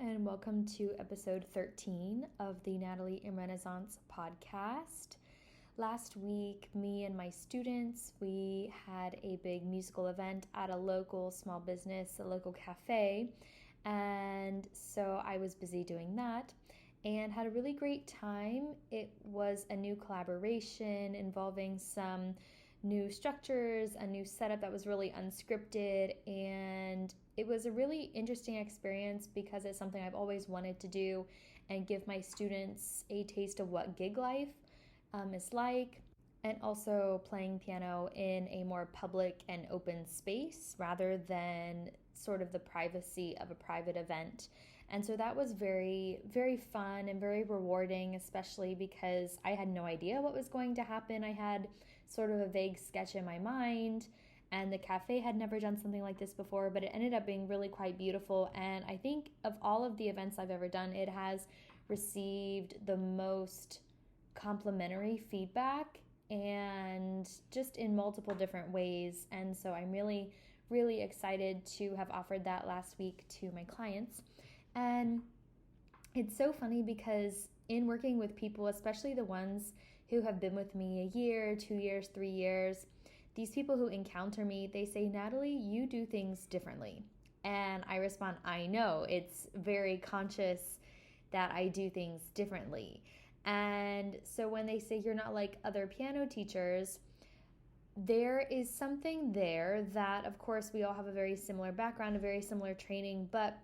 and welcome to episode 13 of the Natalie inRenaissance podcast. Last week, me and my students, we had a big musical event at a local small business, a local cafe, and so I was busy doing that and had a really great time. It was a new collaboration involving some new structures, a new setup that was really unscripted, and it was a really interesting experience because it's something I've always wanted to do and give my students a taste of what gig life is like, and also playing piano in a more public and open space rather than sort of the privacy of a private event. And so that was very, very fun and very rewarding, especially because I had no idea what was going to happen. I had sort of a vague sketch in my mind, and the cafe had never done something like this before, but it ended up being really quite beautiful. And I think of all of the events I've ever done, it has received the most complimentary feedback and just in multiple different ways. And so I'm really, really excited to have offered that last week to my clients. And it's so funny because in working with people, especially the ones who have been with me a year, 2 years, 3 years, these people who encounter me, they say, Natalie, you do things differently. And I respond, I know, it's very conscious that I do things differently. And so when they say you're not like other piano teachers, there is something there that, of course, we all have a very similar background, a very similar training, but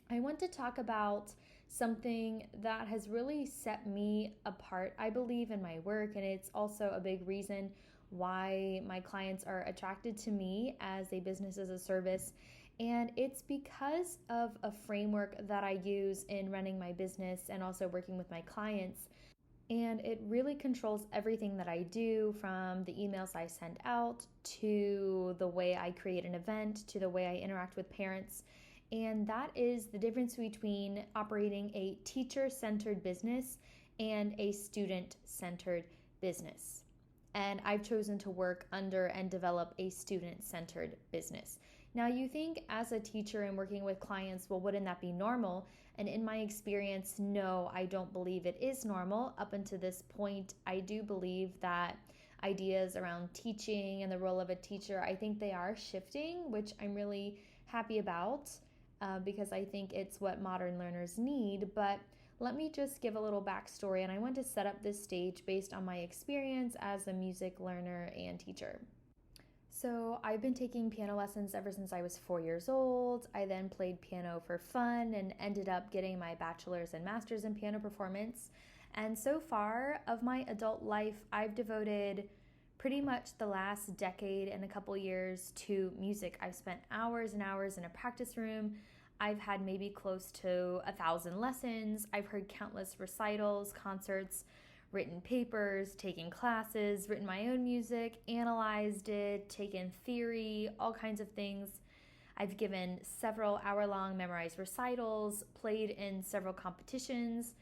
I want to talk about something that has really set me apart, I believe, in my work, and it's also a big reason why my clients are attracted to me as a business as a service. And it's because of a framework that I use in running my business and also working with my clients. And it really controls everything that I do, from the emails I send out to the way I create an event to the way I interact with parents. And that is the difference between operating a teacher-centered business and a student-centered business. And I've chosen to work under and develop a student-centered business. Now, you think as a teacher and working with clients, well, wouldn't that be normal? And in my experience, no, I don't believe it is normal. Up until this point, I do believe that ideas around teaching and the role of a teacher, I think they are shifting, which I'm really happy about because I think it's what modern learners need. But let me just give a little backstory, and I want to set up this stage based on my experience as a music learner and teacher. So I've been taking piano lessons ever since I was 4 years old. I then played piano for fun and ended up getting my bachelor's and master's in piano performance. And so far of my adult life, I've devoted pretty much the last decade and a couple years to music. I've spent hours and hours in a practice room. I've had maybe close to 1,000 lessons. I've heard countless recitals, concerts, written papers, taken classes, written my own music, analyzed it, taken theory, all kinds of things. I've given several hour-long memorized recitals, played in several competitions,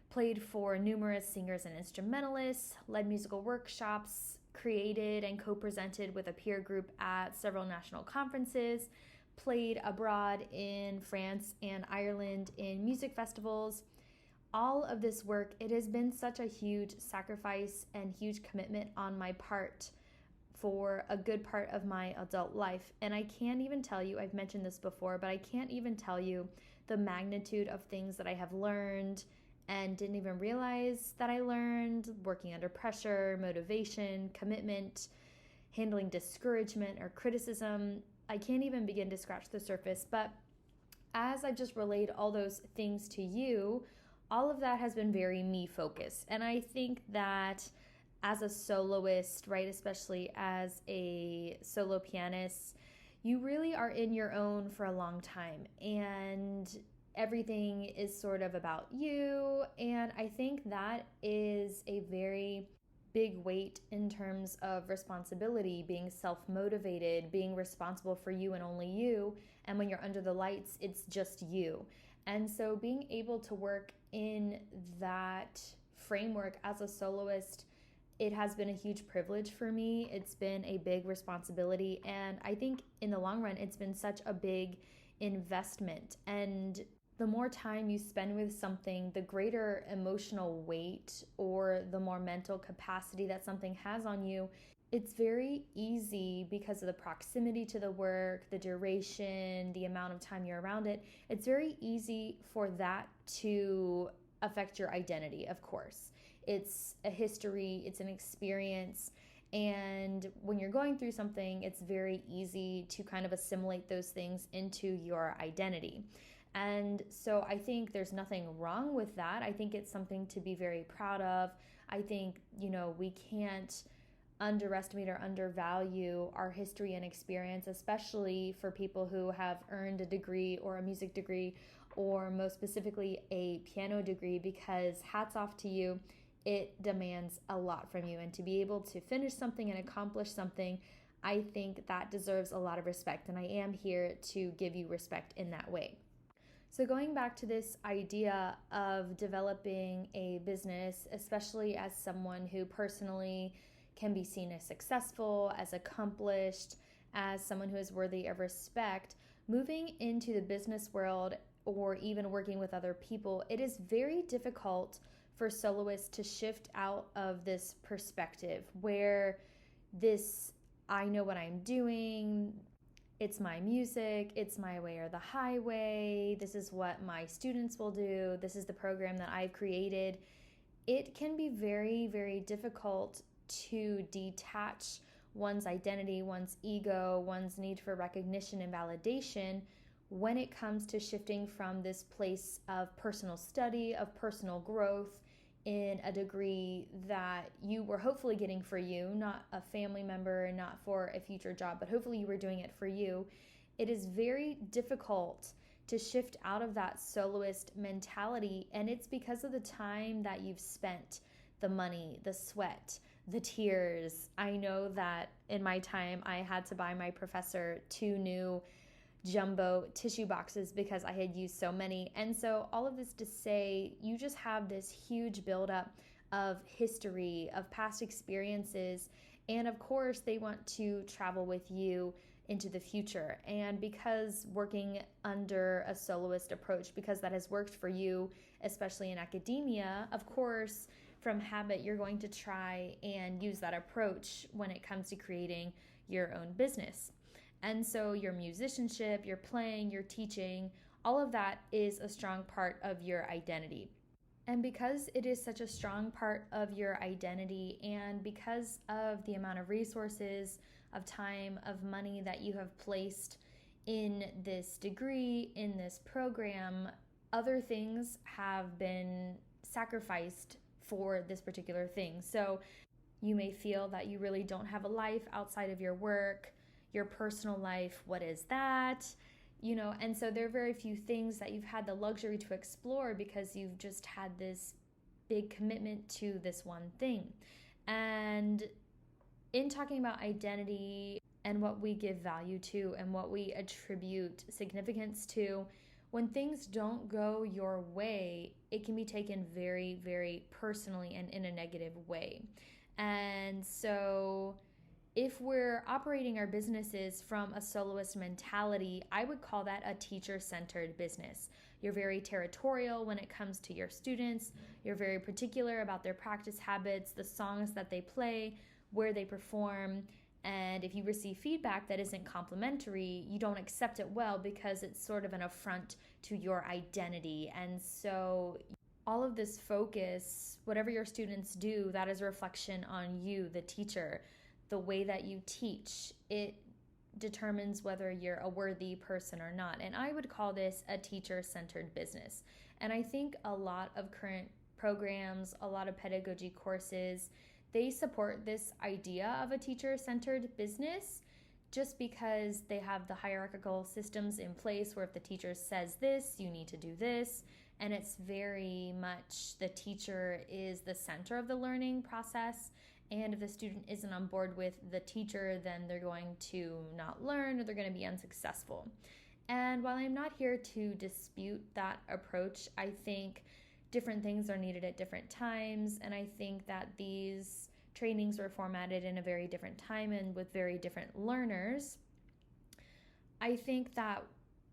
played for numerous singers and instrumentalists, led musical workshops, created and co-presented with a peer group at several national conferences, played abroad in France and Ireland in music festivals. All of this work, it has been such a huge sacrifice and huge commitment on my part for a good part of my adult life. And I can't even tell you, I've mentioned this before, but I can't even tell you the magnitude of things that I have learned and didn't even realize that I learned, working under pressure, motivation, commitment, handling discouragement or criticism. I can't even begin to scratch the surface, but as I've just relayed all those things to you, all of that has been very me focused. And I think that as a soloist, right, especially as a solo pianist, you really are in your own for a long time. And everything is sort of about you. And I think that is a very big weight in terms of responsibility, being self-motivated, being responsible for you and only you. And when you're under the lights, it's just you. And so being able to work in that framework as a soloist, it has been a huge privilege for me. It's been a big responsibility. And I think in the long run, it's been such a big investment. And the more time you spend with something, the greater emotional weight or the more mental capacity that something has on you. It's very easy because of the proximity to the work, the duration, the amount of time you're around it. It's very easy for that to affect your identity, of course. It's a history, it's an experience. And when you're going through something, it's very easy to kind of assimilate those things into your identity. And so I think there's nothing wrong with that. I think it's something to be very proud of. I think, we can't underestimate or undervalue our history and experience, especially for people who have earned a degree or a music degree, or most specifically a piano degree, because hats off to you. It demands a lot from you. And to be able to finish something and accomplish something, I think that deserves a lot of respect. And I am here to give you respect in that way. So going back to this idea of developing a business, especially as someone who personally can be seen as successful, as accomplished, as someone who is worthy of respect, moving into the business world or even working with other people, it is very difficult for soloists to shift out of this perspective where this, I know what I'm doing, it's my music, it's my way or the highway, this is what my students will do, this is the program that I've created. It can be very, very difficult to detach one's identity, one's ego, one's need for recognition and validation when it comes to shifting from this place of personal study, of personal growth in a degree that you were hopefully getting for you, not a family member, not for a future job, but hopefully you were doing it for you. It is very difficult to shift out of that soloist mentality, and it's because of the time that you've spent, the money, the sweat, the tears. I know that in my time, I had to buy my professor 2 new jumbo tissue boxes because I had used so many. And so all of this to say, you just have this huge buildup of history, of past experiences. And of course, they want to travel with you into the future. And because working under a soloist approach, because that has worked for you, especially in academia, of course, from habit, you're going to try and use that approach when it comes to creating your own business. And so your musicianship, your playing, your teaching, all of that is a strong part of your identity. And because it is such a strong part of your identity, and because of the amount of resources, of time, of money that you have placed in this degree, in this program, other things have been sacrificed for this particular thing. So you may feel that you really don't have a life outside of your work, your personal life. What is that? And so there are very few things that you've had the luxury to explore because you've just had this big commitment to this one thing. And in talking about identity and what we give value to and what we attribute significance to, when things don't go your way, it can be taken very, very personally and in a negative way. And so if we're operating our businesses from a soloist mentality, I would call that a teacher-centered business. You're very territorial when it comes to your students. You're very particular about their practice habits, the songs that they play, where they perform. And if you receive feedback that isn't complimentary, you don't accept it well because it's sort of an affront to your identity. And so all of this focus, whatever your students do, that is a reflection on you, the teacher. The way that you teach, it determines whether you're a worthy person or not. And I would call this a teacher-centered business. And I think a lot of current programs, a lot of pedagogy courses, they support this idea of a teacher-centered business just because they have the hierarchical systems in place where if the teacher says this, you need to do this. And it's very much the teacher is the center of the learning process. And if the student isn't on board with the teacher, then they're going to not learn or they're going to be unsuccessful. And while I'm not here to dispute that approach, I think different things are needed at different times. And I think that these trainings were formatted in a very different time and with very different learners. I think that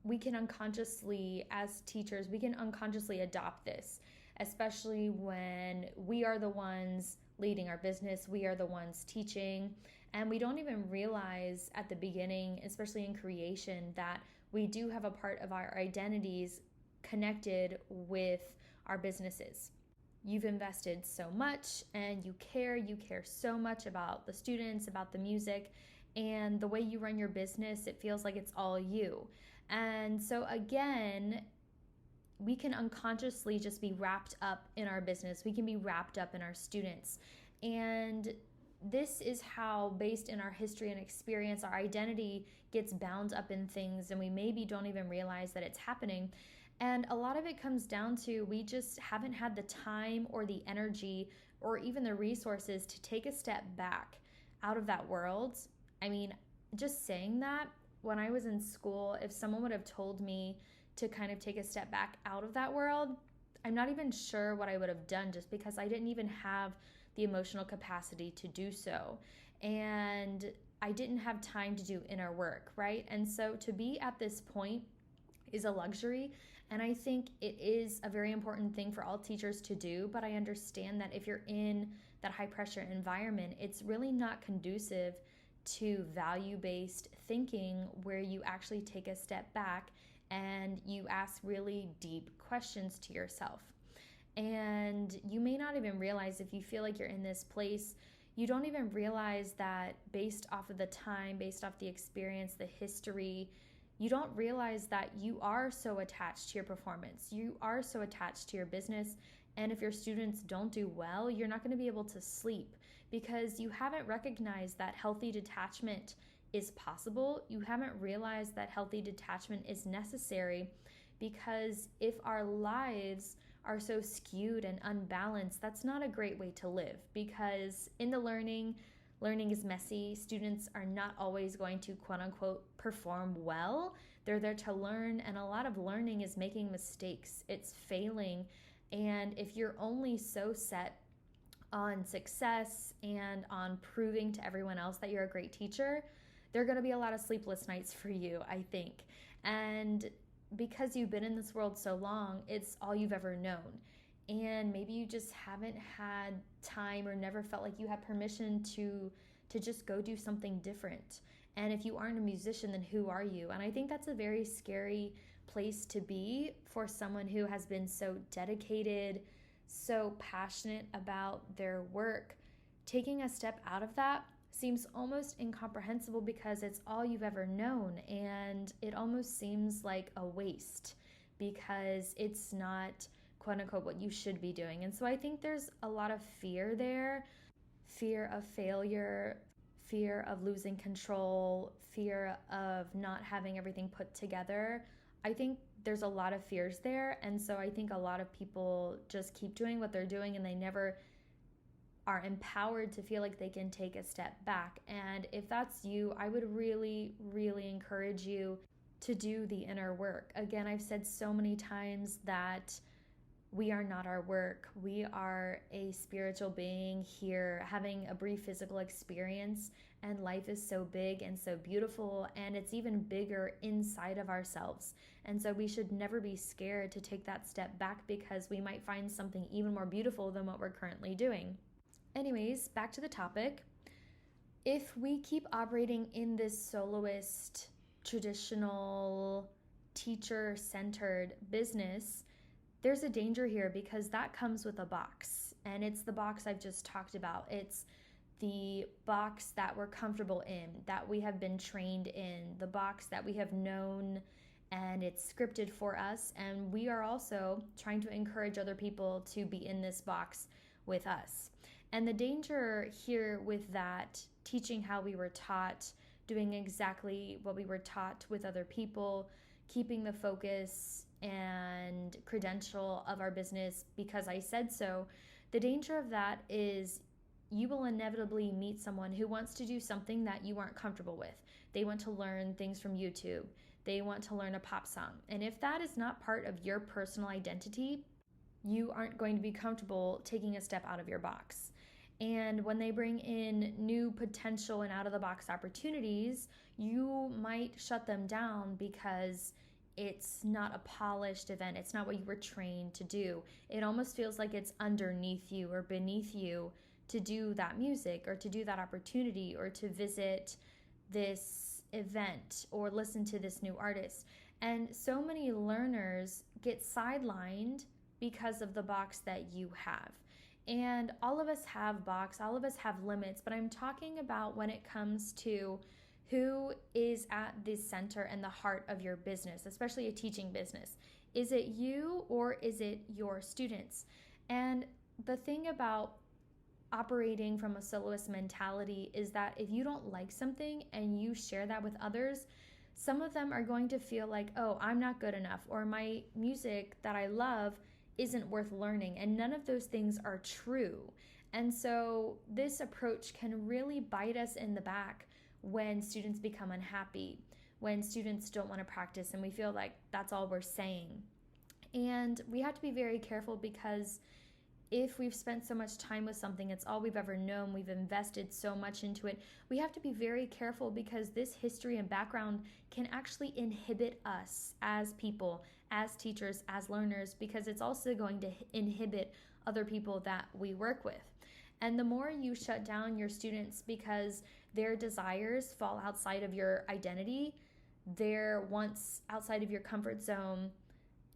we can unconsciously, as teachers, we can unconsciously adopt this, especially when we are the ones leading our business, we are the ones teaching, and we don't even realize at the beginning, especially in creation, that we do have a part of our identities connected with our businesses. You've invested so much and you care so much about the students, about the music, and the way you run your business, it feels like it's all you. And so again, we can unconsciously just be wrapped up in our business. We can be wrapped up in our students. And this is how, based in our history and experience, our identity gets bound up in things and we maybe don't even realize that it's happening. And a lot of it comes down to we just haven't had the time or the energy or even the resources to take a step back out of that world. I mean, just saying that, when I was in school, if someone would have told me to kind of take a step back out of that world, I'm not even sure what I would have done, just because I didn't even have the emotional capacity to do so. And I didn't have time to do inner work, right? And so to be at this point is a luxury. And I think it is a very important thing for all teachers to do. But I understand that if you're in that high pressure environment, it's really not conducive to value-based thinking, where you actually take a step back and you ask really deep questions to yourself. And you may not even realize, if you feel like you're in this place, you don't even realize that based off of the time, based off the experience, the history, you don't realize that you are so attached to your performance. You are so attached to your business. And if your students don't do well, you're not going to be able to sleep, because you haven't recognized that healthy detachment is possible. You haven't realized that healthy detachment is necessary, because if our lives are so skewed and unbalanced, that's not a great way to live, because in the learning is messy. Students are not always going to quote unquote perform well. They're there to learn, and a lot of learning is making mistakes. It's failing. And if you're only so set on success and on proving to everyone else that you're a great teacher, there are going to be a lot of sleepless nights for you, I think. And because you've been in this world so long, it's all you've ever known. And maybe you just haven't had time or never felt like you had permission to just go do something different. And if you aren't a musician, then who are you? And I think that's a very scary place to be for someone who has been so dedicated, so passionate about their work. Taking a step out of that seems almost incomprehensible, because it's all you've ever known, and it almost seems like a waste, because it's not quote unquote what you should be doing. And so I think there's a lot of fear there, fear of failure, fear of losing control, fear of not having everything put together. I think there's a lot of fears there. And so I think a lot of people just keep doing what they're doing, and they never are empowered to feel like they can take a step back. And if that's you, I would really, really encourage you to do the inner work. Again, I've said so many times that we are not our work. We are a spiritual being here having a brief physical experience, and life is so big and so beautiful, and it's even bigger inside of ourselves. And so we should never be scared to take that step back, because we might find something even more beautiful than what we're currently doing. Anyways, back to the topic. If we keep operating in this soloist, traditional, teacher-centered business, there's a danger here, because that comes with a box. And it's the box I've just talked about. It's the box that we're comfortable in, that we have been trained in, the box that we have known, and it's scripted for us. And we are also trying to encourage other people to be in this box with us. And the danger here with that, teaching how we were taught, doing exactly what we were taught with other people, keeping the focus and credential of our business because I said so, the danger of that is you will inevitably meet someone who wants to do something that you aren't comfortable with. They want to learn things from YouTube. They want to learn a pop song. And if that is not part of your personal identity, you aren't going to be comfortable taking a step out of your box. And when they bring in new potential and out-of-the-box opportunities, you might shut them down because it's not a polished event. It's not what you were trained to do. It almost feels like it's underneath you or beneath you to do that music or to do that opportunity or to visit this event or listen to this new artist. And so many learners get sidelined because of the box that you have. And all of us have box, all of us have limits, but I'm talking about when it comes to who is at the center and the heart of your business, especially a teaching business. Is it you or is it your students? And the thing about operating from a soloist mentality is that if you don't like something and you share that with others, some of them are going to feel like, oh, I'm not good enough, or my music that I love isn't worth learning. And none of those things are true. And so this approach can really bite us in the back when students become unhappy, when students don't want to practice and we feel like that's all we're saying. And we have to be very careful because if we've spent so much time with something, it's all we've ever known, we've invested so much into it, we have to be very careful because this history and background can actually inhibit us as people, as teachers, as learners, because it's also going to inhibit other people that we work with. And the more you shut down your students because their desires fall outside of your identity, their wants outside of your comfort zone,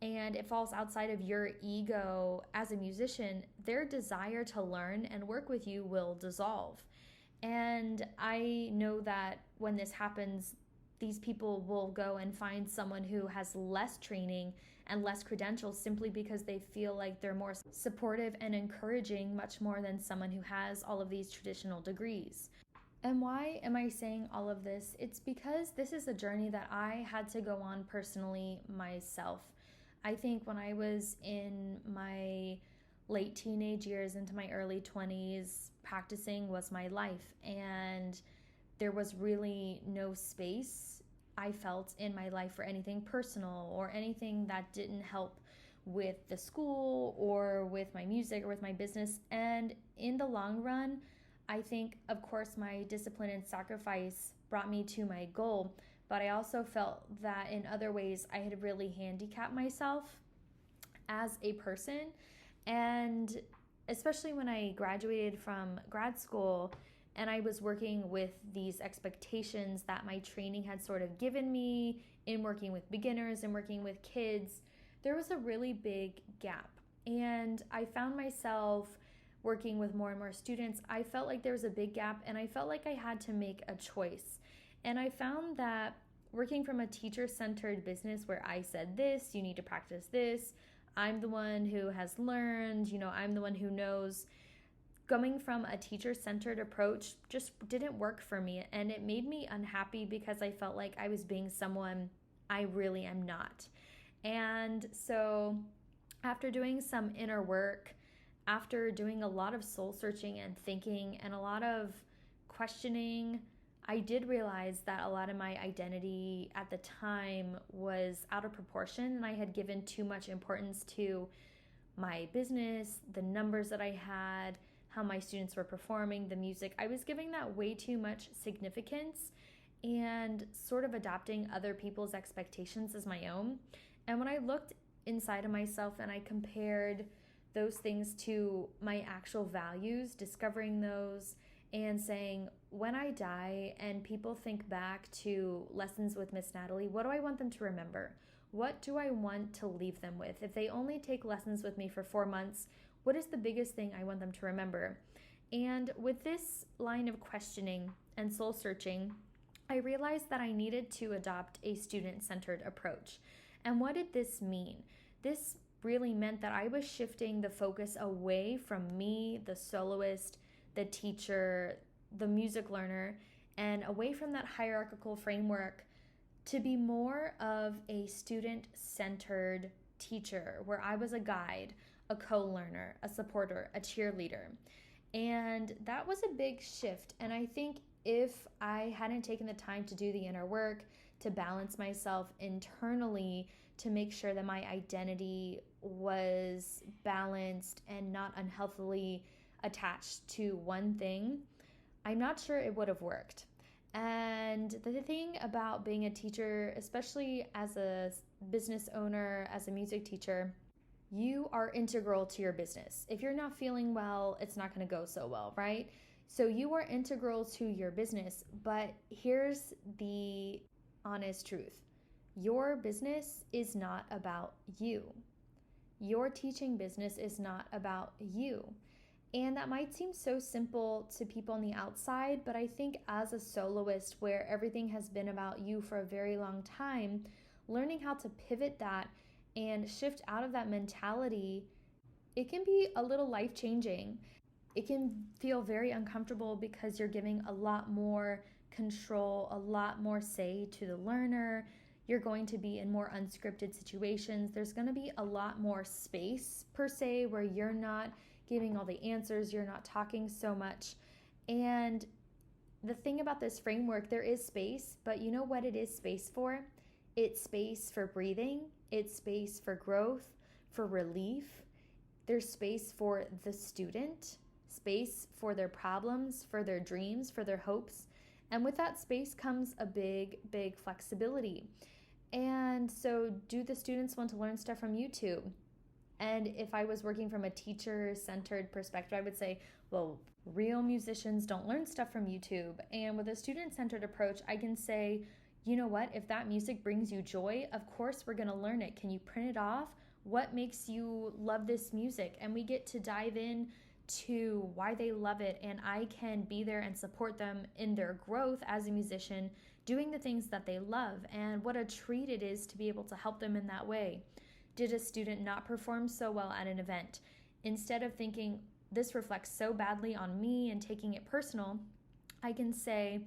and it falls outside of your ego as a musician, their desire to learn and work with you will dissolve. And I know that when this happens, these people will go and find someone who has less training and less credentials simply because they feel like they're more supportive and encouraging much more than someone who has all of these traditional degrees. And why am I saying all of this? It's because this is a journey that I had to go on personally myself. I think when I was in my late teenage years into my early 20s, practicing was my life, and there was really no space I felt in my life for anything personal or anything that didn't help with the school or with my music or with my business. And in the long run, I think, of course, my discipline and sacrifice brought me to my goal, but I also felt that in other ways I had really handicapped myself as a person. And especially when I graduated from grad school and I was working with these expectations that my training had sort of given me in working with beginners and working with kids, there was a really big gap. And I found myself working with more and more students. I felt like there was a big gap and I felt like I had to make a choice. And I found that working from a teacher-centered business where I said this, you need to practice this, I'm the one who has learned, I'm the one who knows, going from a teacher-centered approach just didn't work for me. And it made me unhappy because I felt like I was being someone I really am not. And so after doing some inner work, after doing a lot of soul searching and thinking and a lot of questioning, I did realize that a lot of my identity at the time was out of proportion and I had given too much importance to my business, the numbers that I had, how my students were performing, the music. I was giving that way too much significance and sort of adopting other people's expectations as my own. And when I looked inside of myself and I compared those things to my actual values, discovering those and saying, when I die and people think back to lessons with Miss Natalie, what do I want them to remember? What do I want to leave them with? If they only take lessons with me for 4 months, what is the biggest thing I want them to remember? And with this line of questioning and soul searching, I realized that I needed to adopt a student-centered approach. And what did this mean? This really meant that I was shifting the focus away from me, the soloist, the teacher, the music learner, and away from that hierarchical framework to be more of a student-centered teacher where I was a guide, a co-learner, a supporter, a cheerleader. And that was a big shift. And I think if I hadn't taken the time to do the inner work, to balance myself internally, to make sure that my identity was balanced and not unhealthily attached to one thing, I'm not sure it would have worked. And the thing about being a teacher, especially as a business owner, as a music teacher, you are integral to your business. If you're not feeling well, it's not going to go so well, right? So you are integral to your business, but here's the honest truth. Your business is not about you. Your teaching business is not about you. And that might seem so simple to people on the outside, but I think as a soloist where everything has been about you for a very long time, learning how to pivot that and shift out of that mentality, it can be a little life-changing. It can feel very uncomfortable because you're giving a lot more control, a lot more say to the learner. You're going to be in more unscripted situations. There's going to be a lot more space, per se, where you're not giving all the answers, you're not talking so much. And the thing about this framework, there is space, but you know what it is space for? It's space for breathing, it's space for growth, for relief. There's space for the student, space for their problems, for their dreams, for their hopes. And with that space comes a big, big flexibility. And so do the students want to learn stuff from YouTube? And if I was working from a teacher-centered perspective, I would say, well, real musicians don't learn stuff from YouTube. And with a student-centered approach, I can say, you know what? If that music brings you joy, of course we're going to learn it. Can you print it off? What makes you love this music? And we get to dive in to why they love it, and I can be there and support them in their growth as a musician, doing the things that they love. And what a treat it is to be able to help them in that way. Did a student not perform so well at an event? Instead of thinking, this reflects so badly on me and taking it personal, I can say,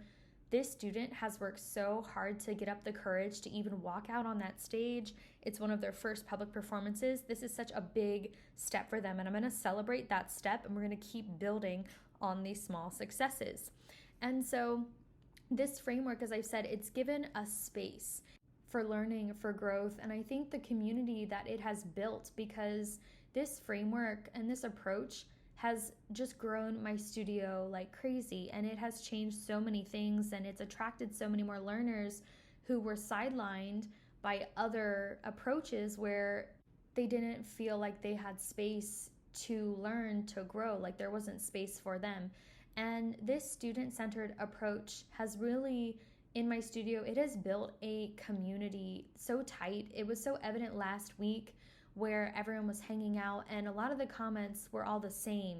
this student has worked so hard to get up the courage to even walk out on that stage. It's one of their first public performances. This is such a big step for them, and I'm going to celebrate that step, and we're going to keep building on these small successes. And so this framework, as I've said, it's given us space for learning, for growth, and I think the community that it has built, because this framework and this approach has just grown my studio like crazy, and it has changed so many things, and it's attracted so many more learners who were sidelined by other approaches where they didn't feel like they had space to learn, to grow, like there wasn't space for them. And this student-centered approach has really, in my studio, it has built a community so tight. It was so evident last week where everyone was hanging out, and a lot of the comments were all the same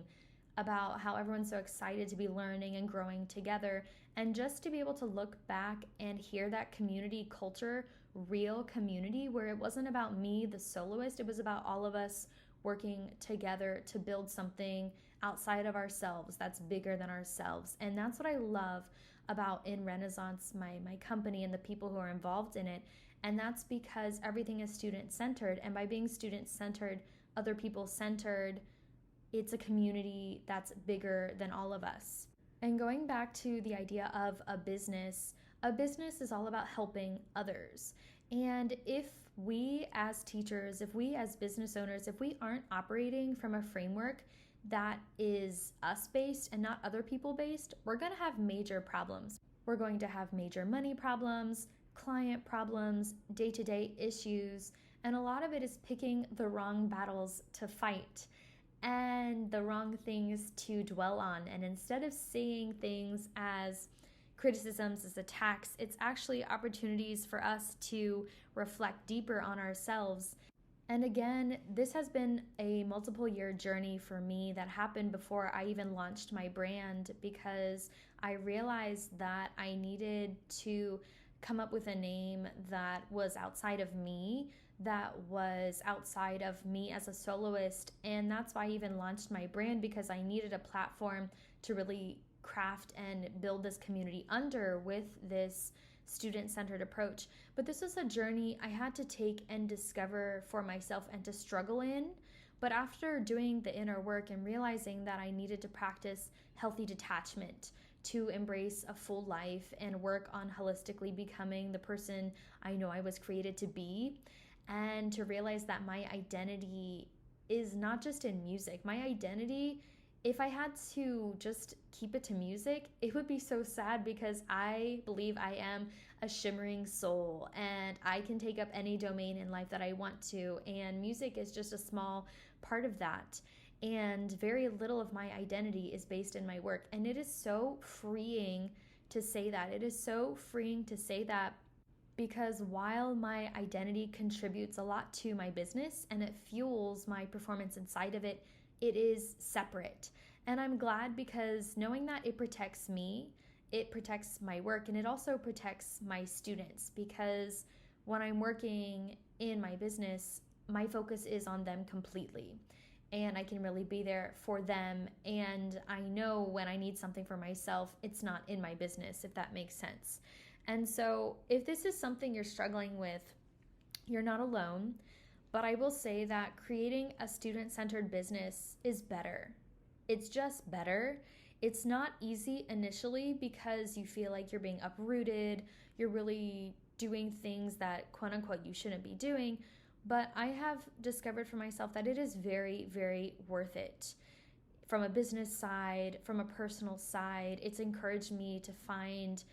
about how everyone's so excited to be learning and growing together. And just to be able to look back and hear that community culture, real community, where it wasn't about me, the soloist, it was about all of us working together to build something outside of ourselves that's bigger than ourselves. And that's what I love about inRenaissance, my company, and the people who are involved in it. And that's because everything is student-centered, and by being student-centered, other people-centered, it's a community that's bigger than all of us. And going back to the idea of a business is all about helping others. And if we as teachers, if we as business owners, if we aren't operating from a framework that is us-based and not other people-based, we're going to have major problems. We're going to have major money problems, client problems, day-to-day issues, and a lot of it is picking the wrong battles to fight and the wrong things to dwell on. And instead of seeing things as criticisms, as attacks, it's actually opportunities for us to reflect deeper on ourselves. And again, this has been a multiple year journey for me that happened before I even launched my brand, because I realized that I needed to come up with a name that was outside of me, that was outside of me as a soloist. And that's why I even launched my brand, because I needed a platform to really craft and build this community under with this student-centered approach. But this was a journey I had to take and discover for myself and to struggle in. But after doing the inner work and realizing that I needed to practice healthy detachment, to embrace a full life and work on holistically becoming the person I know I was created to be, and to realize that my identity is not just in music. My identity, if I had to just keep it to music, it would be so sad, because I believe I am a shimmering soul, and I can take up any domain in life that I want to, and music is just a small part of that. And very little of my identity is based in my work, and it is so freeing to say that. It is so freeing to say that, because while my identity contributes a lot to my business and it fuels my performance inside of it, it is separate. And I'm glad, because knowing that it protects me, it protects my work, and it also protects my students, because when I'm working in my business, my focus is on them completely. And I can really be there for them. And I know when I need something for myself, it's not in my business, if that makes sense. And so if this is something you're struggling with, you're not alone. But I will say that creating a student-centered business is better. It's just better. It's not easy initially, because you feel like you're being uprooted. You're really doing things that, quote unquote, you shouldn't be doing. But I have discovered for myself that it is very, very worth it. From a business side, from a personal side, it's encouraged me to find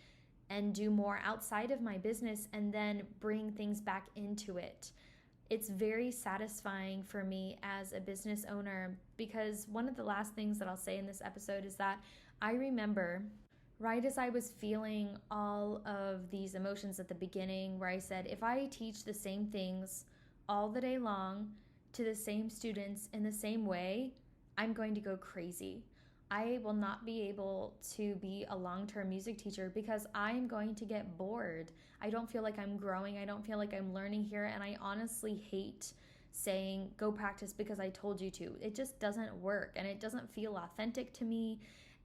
and do more outside of my business and then bring things back into it. It's very satisfying for me as a business owner, because one of the last things that I'll say in this episode is that I remember right as I was feeling all of these emotions at the beginning, where I said, if I teach the same things all the day long to the same students in the same way, I'm going to go crazy. I will not be able to be a long-term music teacher, because I'm going to get bored. I don't feel like I'm growing. I don't feel like I'm learning here. And I honestly hate saying, go practice because I told you to. It just doesn't work, and it doesn't feel authentic to me.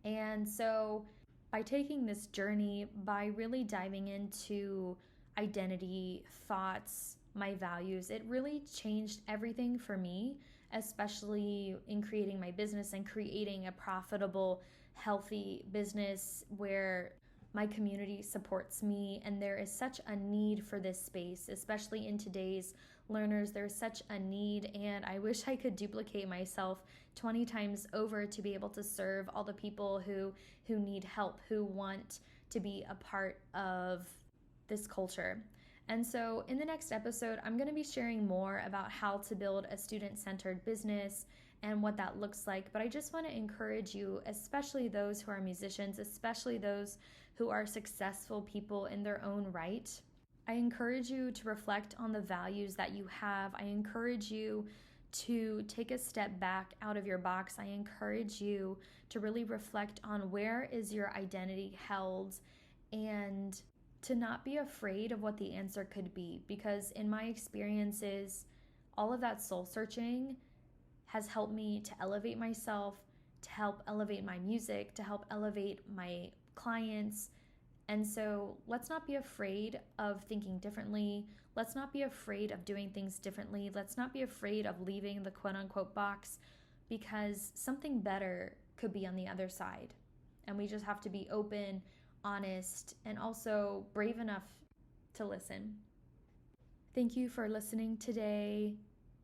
And so by taking this journey, by really diving into identity, thoughts, my values, it really changed everything for me, especially in creating my business and creating a profitable, healthy business where my community supports me. And there is such a need for this space, especially in today's learners. There's such a need, and I wish I could duplicate myself 20 times over to be able to serve all the people who need help, who want to be a part of this culture. And so in the next episode, I'm going to be sharing more about how to build a student-centered business and what that looks like. But I just want to encourage you, especially those who are musicians, especially those who are successful people in their own right. I encourage you to reflect on the values that you have. I encourage you to take a step back out of your box. I encourage you to really reflect on where is your identity held, and to not be afraid of what the answer could be, because in my experiences, all of that soul searching has helped me to elevate myself, to help elevate my music, to help elevate my clients. And so let's not be afraid of thinking differently. Let's not be afraid of doing things differently. Let's not be afraid of leaving the quote unquote box, because something better could be on the other side. And we just have to be open, honest, and also brave enough to listen. Thank you for listening today.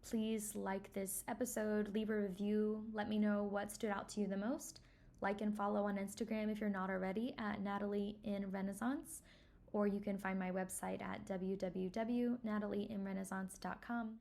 Please like this episode, leave a review, let me know what stood out to you the most. Like and follow on Instagram if you're not already at Natalie inRenaissance, or you can find my website at www.natalieinrenaissance.com.